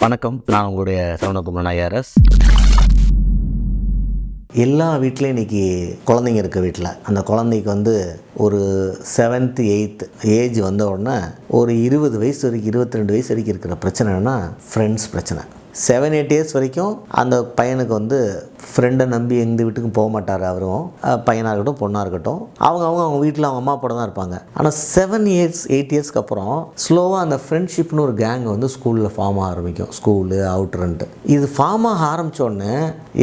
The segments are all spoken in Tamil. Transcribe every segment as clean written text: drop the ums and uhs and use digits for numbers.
வணக்கம், நான் உங்களுடைய சரவணகுமார் ஐஆர்எஸ். எல்லா வீட்லேயும் இன்றைக்கி குழந்தைங்க இருக்க வீட்டில் அந்த குழந்தைக்கு ஒரு 7th 8th ஏஜ் வந்த உடனே ஒரு 20 வயசு வரைக்கும் 22 வயசு வரைக்கும் இருக்கிற பிரச்சனை என்னென்னா ஃப்ரெண்ட்ஸ் பிரச்சனை. 7-8 இயர்ஸ் வரைக்கும் அந்த பையனுக்கு ஃப்ரெண்டை நம்பி எந்த வீட்டுக்கும் போக மாட்டார். அவரும் பையனாக இருக்கட்டும் பொண்ணாக இருக்கட்டும் அவங்க வீட்டில் அவங்க அம்மா அப்பா தான் இருப்பாங்க. ஆனால் 7 இயர்ஸ் 8 இயர்ஸ்க்கு அப்புறம் ஸ்லோவாக அந்த ஃப்ரெண்ட்ஷிப்னு ஒரு கேங் ஸ்கூலில் ஃபார்ம் ஆக ஆரம்பிக்கும். ஸ்கூலு அவுட்ரன்ட்டு இது ஃபார்ம் ஆக ஆரம்பித்தோடனே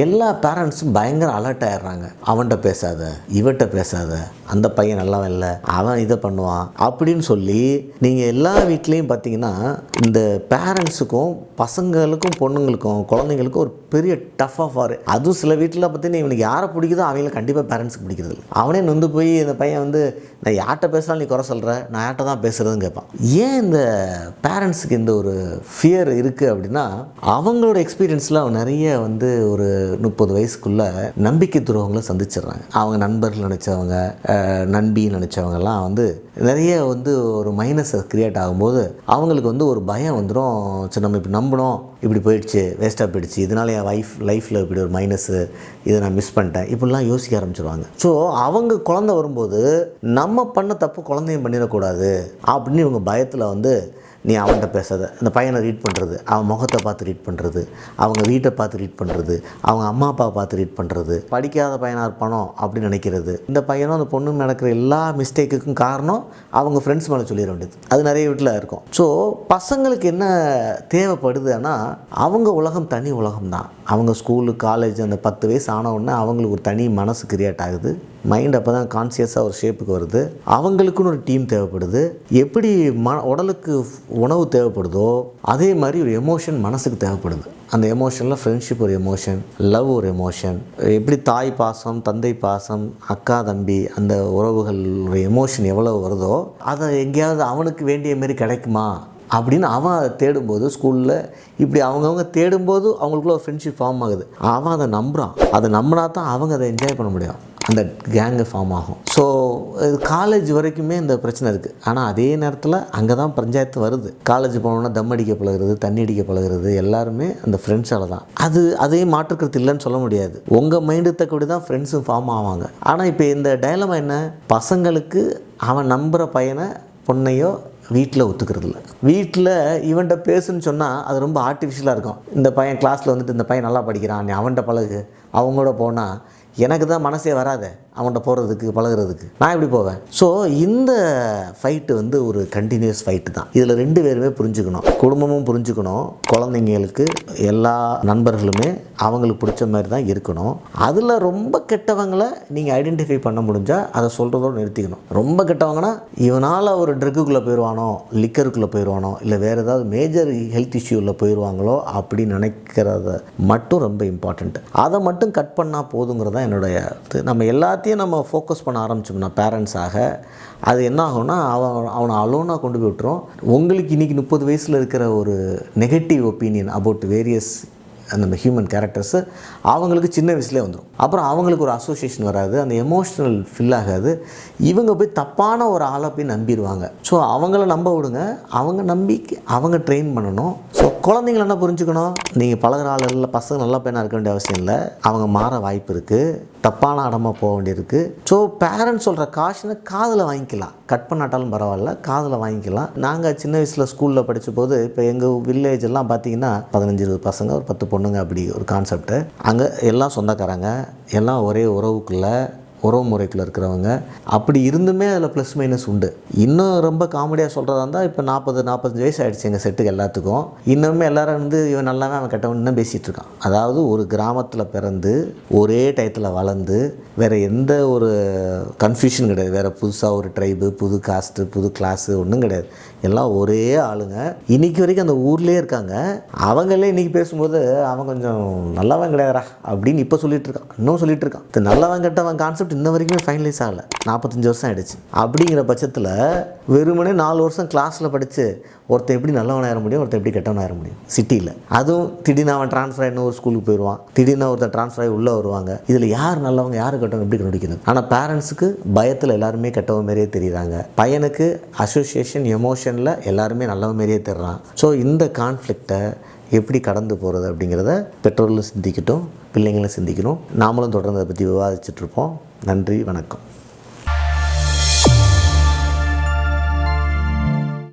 எல்லா பேரண்ட்ஸும் பயங்கர அலர்ட் ஆகிடுறாங்க. அவன்கிட்ட பேசாத, இவட்ட பேசாத, அந்த பையன் நல்லவன் இல்லை, அவன் இதை பண்ணுவான் அப்படின்னு சொல்லி நீங்கள் எல்லா வீட்லேயும் பார்த்தீங்கன்னா இந்த பேரண்ட்ஸுக்கும் பசங்களுக்கும் பொண்ணுங்களுக்கும் குழந்தைங்களுக்கும் ஒரு பெரிய டஃப் ஆஃப் ஆறு. அதுவும் சில வீட்டில் பார்த்தீங்கன்னா இவனுக்கு யாரை பிடிக்குதோ அவங்கள கண்டிப்பாக பேரண்ட்ஸுக்கு பிடிக்கிறது இல்லை. அவனே நொந்து போய் இந்த பையன் நான் யார்கிட்ட பேசுகிறாலும் நீ குறை சொல்கிற, நான் யார்கிட்ட தான் பேசுகிறதுன்னு கேட்பான். ஏன் இந்த பேரண்ட்ஸுக்கு இந்த ஒரு ஃபியர் இருக்குது அப்படின்னா அவங்களோட எக்ஸ்பீரியன்ஸில் அவன் நிறைய ஒரு 30 வயசுக்குள்ளே நம்பிக்கை துரோகங்களை சந்திச்சிடுறாங்க. அவங்க நண்பர்கள் நினச்சவங்க நண்பின்னு நினச்சவங்கெல்லாம் நிறைய ஒரு மைனஸை க்ரியேட் ஆகும்போது அவங்களுக்கு ஒரு பயம் வந்துடும். சரி, நம்ம இப்படி நம்பணும், இப்படி போயிடுச்சு, வேஸ்ட்டாக போயிடுச்சு, இதனால் என் லைஃப்பில் இப்படி ஒரு மைனஸு, இதை நான் மிஸ் பண்ணிட்டேன், இப்படிலாம் யோசிக்க ஆரம்பிச்சிருவாங்க. ஸோ அவங்க குழந்தை வரும்போது நம்ம பண்ண தப்பு குழந்தையும் பண்ணிடக்கூடாது அப்படின்னு இவங்க பயத்தில் நீ அவன்கிட்ட பேசாத, அந்த பையனை ரீட் பண்ணுறது, அவன் முகத்தை பார்த்து ரீட் பண்ணுறது, அவங்க வீட்டை பார்த்து ரீட் பண்ணுறது, அவங்க அம்மா அப்பா பார்த்து ரீட் பண்ணுறது, படிக்காத பையனாக இருப்பானோ அப்படின்னு நினைக்கிறது. இந்த பையனும் அந்த பொண்ணும் நடக்கிற எல்லா மிஸ்டேக்குக்கும் காரணம் அவங்க ஃப்ரெண்ட்ஸ் மேலே சொல்லிட வேண்டியது. அது நிறைய வீட்டில் இருக்கும். ஸோ பசங்களுக்கு என்ன தேவைப்படுதுன்னா அவங்க உலகம் தனி உலகம் தான். அவங்க ஸ்கூலு காலேஜ் அந்த 10 வயசு ஆன உடனே அவங்களுக்கு ஒரு தனி மனசு கிரியேட் ஆகுது. மைண்ட் அப்போ தான் கான்சியஸாக ஒரு ஷேப்புக்கு வருது. அவங்களுக்குன்னு ஒரு டீம் தேவைப்படுது. எப்படி உடலுக்கு உணவு தேவைப்படுதோ அதே மாதிரி ஒரு எமோஷன் மனசுக்கு தேவைப்படுது. அந்த எமோஷனில் ஃப்ரெண்ட்ஷிப் ஒரு எமோஷன், லவ் ஒரு எமோஷன். எப்படி தாய் பாசம், தந்தை பாசம், அக்கா தம்பி அந்த உறவுகள் ஒரு எமோஷன் எவ்வளோ வருதோ அதை எங்கேயாவது அவனுக்கு வேண்டிய மாரி கிடைக்குமா அப்படின்னு அவன் அதை தேடும்போது ஸ்கூலில் இப்படி அவங்கவுங்க தேடும்போது அவங்களுக்குள்ள ஒரு ஃப்ரெண்ட்ஷிப் ஃபார்ம் ஆகுது. அவன் அதை நம்புகிறான். அதை நம்பினா தான் அவங்க அதை என்ஜாய் பண்ண முடியும். அந்த கேங்கு ஃபார்ம் ஆகும். ஸோ காலேஜ் வரைக்குமே இந்த பிரச்சனை இருக்குது. ஆனால் அதே நேரத்தில் அங்கே தான் பஞ்சாயத்து வருது. காலேஜ் போனோன்னா தம் அடிக்க பழகிறது, தண்ணி அடிக்க பழகிறது எல்லாருமே அந்த ஃப்ரெண்ட்ஸால் தான். அதே மாற்றுக்கிறது இல்லைன்னு சொல்ல முடியாது. உங்கள் மைண்டு தக்கபடி தான் ஃப்ரெண்ட்ஸும் ஃபார்ம் ஆவாங்க. ஆனால் இப்போ இந்த டயலமா என்ன, பசங்களுக்கு அவன் நம்புகிற பையனை பொண்ணையோ வீட்டில் ஒத்துக்கிறது இல்லை. வீட்டில் இவன்கிட்ட பேசுன்னு சொன்னால் அது ரொம்ப ஆர்டிஃபிஷியலாக இருக்கும். இந்த பையன் கிளாஸில் இந்த பையன் நல்லா படிக்கிறான், நீ அவன்கிட்ட பழகு, அவங்களோட போனால் எனக்கு தான் மனசே வராது அவன்கிட்ட போகிறதுக்கு பழகிறதுக்கு, நான் எப்படி போவேன்? ஸோ இந்த ஃபைட்டு ஒரு கண்டினியூஸ் ஃபைட்டு தான். இதில் 2 பேருமே புரிஞ்சுக்கணும். குடும்பமும் புரிஞ்சுக்கணும், குழந்தைங்களுக்கு எல்லா நண்பர்களுமே அவங்களுக்கு பிடிச்ச மாதிரி தான் இருக்கணும். அதில் ரொம்ப கெட்டவங்களை நீங்கள் ஐடென்டிஃபை பண்ண முடிஞ்சால் அதை சொல்கிறதோடு நிறுத்திக்கணும். ரொம்ப கெட்டவங்கன்னா இவனால் ஒரு ட்ரக்குக்குள்ளே போயிடுவானோ, லிக்கருக்குள்ளே போயிடுவானோ, இல்லை வேறு ஏதாவது மேஜர் ஹெல்த் இஷ்யூவில் போயிடுவாங்களோ அப்படின்னு நினைக்கிறத மட்டும் ரொம்ப இம்பார்ட்டண்ட். அதை மட்டும் கட் பண்ணால் போதுங்கிறதான் என்னுடைய. நம்ம எல்லாத்தையும் நம்ம ஃபோக்கஸ் பண்ண ஆரம்பிச்சோம்னா பேரண்ட்ஸாக அது என்ன ஆகும்னா அவனை அலோனாக கொண்டு போய் விட்டுரும். உங்களுக்கு இன்றைக்கி 30 வயசில் இருக்கிற ஒரு நெகட்டிவ் ஒப்பீனியன் அபவுட் வேரியஸ் அந்த ஹியூமன் கேரக்டர்ஸு அவங்களுக்கு சின்ன வயசுலேயே வந்துடும். அப்புறம் அவங்களுக்கு ஒரு அசோசியேஷன் வராது, அந்த எமோஷ்னல் ஃபில் ஆகாது. இவங்க போய் தப்பான ஒரு ஆளை போய் நம்பிடுவாங்க. ஸோ அவங்கள நம்ப விடுங்க, அவங்க நம்பி அவங்க ட்ரெயின் பண்ணணும். ஸோ குழந்தைங்கள என்ன புரிஞ்சுக்கணும், நீங்கள் பழகிற ஆள் இல்லை, பசங்க நல்லா பையனாக இருக்க வேண்டிய அவசியம் இல்லை. அவங்க மாற வாய்ப்பு இருக்குது, தப்பான இடமா போக வேண்டியிருக்கு. ஸோ பேரண்ட்ஸ் சொல்கிற காஷனை காதில் வாங்கிக்கலாம், கட் பண்ணாட்டாலும் பரவாயில்ல, காதில் வாங்கிக்கலாம். நாங்கள் சின்ன வயசில் ஸ்கூலில் படித்த போது இப்போ எங்கள் வில்லேஜ் எல்லாம் பார்த்தீங்கன்னா 15-20 பசங்க, ஒரு 10 பொண்ணுங்க, அப்படி ஒரு கான்செப்ட்டு. அங்கே எல்லாம் சொந்தக்காரங்க, எல்லாம் ஒரே உறவு முறைக்குள்ளே இருக்கிறவங்க. அப்படி இருந்துமே அதில் ப்ளஸ் மைனஸ் உண்டு. இன்னும் ரொம்ப காமெடியாக சொல்கிறதா இருந்தால் இப்போ 40-45 வயசு ஆகிடுச்சு எங்கள் செட்டுக்கு எல்லாத்துக்கும். இன்னுமே எல்லோரும் இவன் நல்லாவே அவன் கெட்டவன் இன்னும் பேசிகிட்டு இருக்கான். அதாவது ஒரு கிராமத்தில் பிறந்து ஒரே டயத்தில் வளர்ந்து வேறு எந்த ஒரு கன்ஃபியூஷன் கிடையாது. வேறு புதுசாக ஒரு ட்ரைபு, புது காஸ்ட்டு, புது கிளாஸு ஒன்றும் கிடையாது. எல்லாம் ஒரே ஆளுங்க. இன்றைக்கி வரைக்கும் அந்த ஊர்லேயே இருக்காங்க. அவங்களே இன்றைக்கி பேசும்போது அவன் கொஞ்சம் நல்லவன் கிடையாதுரா அப்படின்னு இப்போ சொல்லிகிட்டு இருக்கான், இன்னும் சொல்லிகிட்டு இருக்கான். இது நல்லவன் கெட்டவன் கான்செப்ட் இன்ன வரைக்குமே ஃபைனலைஸ் ஆகலை. 45 வருஷம் ஆகிடுச்சு. அப்படிங்கிற பட்சத்தில் வெறுமனே 4 வருஷம் கிளாஸில் படித்து ஒருத்தன் எப்படி நல்லவனாக ஆயிட முடியும், ஒருத்தன் எப்படி கெட்டவனாக ஆயிட முடியும் சிட்டியில்? அதுவும் திடீர்னு அவன் ட்ரான்ஸ்ஃபர் ஆகி இன்னொரு ஸ்கூலுக்கு போயிடுவான், திடீர்னு ஒருத்தன் ட்ரான்ஸ்ஃபர் ஆகி உள்ளே வருவாங்க. இதில் யார் நல்லவங்க யார் கெட்டவங்க எப்படி கண்டுபிடிக்கிறது? ஆனால் பேரண்ட்ஸுக்கு பயத்தில் எல்லாருமே கெட்டவ மாரியே தெரியுறாங்க, பையனுக்கு அசோசியேஷன் எமோஷனில் எல்லாருமே நல்லவ மாரியே தெரிறான். ஸோ இந்த கான்ஃப்ளிக்டை எப்படி கடந்து போகிறது அப்படிங்கிறத பெற்றோர்களும் சிந்திக்கட்டும், பிள்ளைங்களும் சிந்திக்கணும். நாமளும் தொடர்ந்து அதை பற்றி விவாதிச்சுட்ருப்போம். நன்றி, வணக்கம்.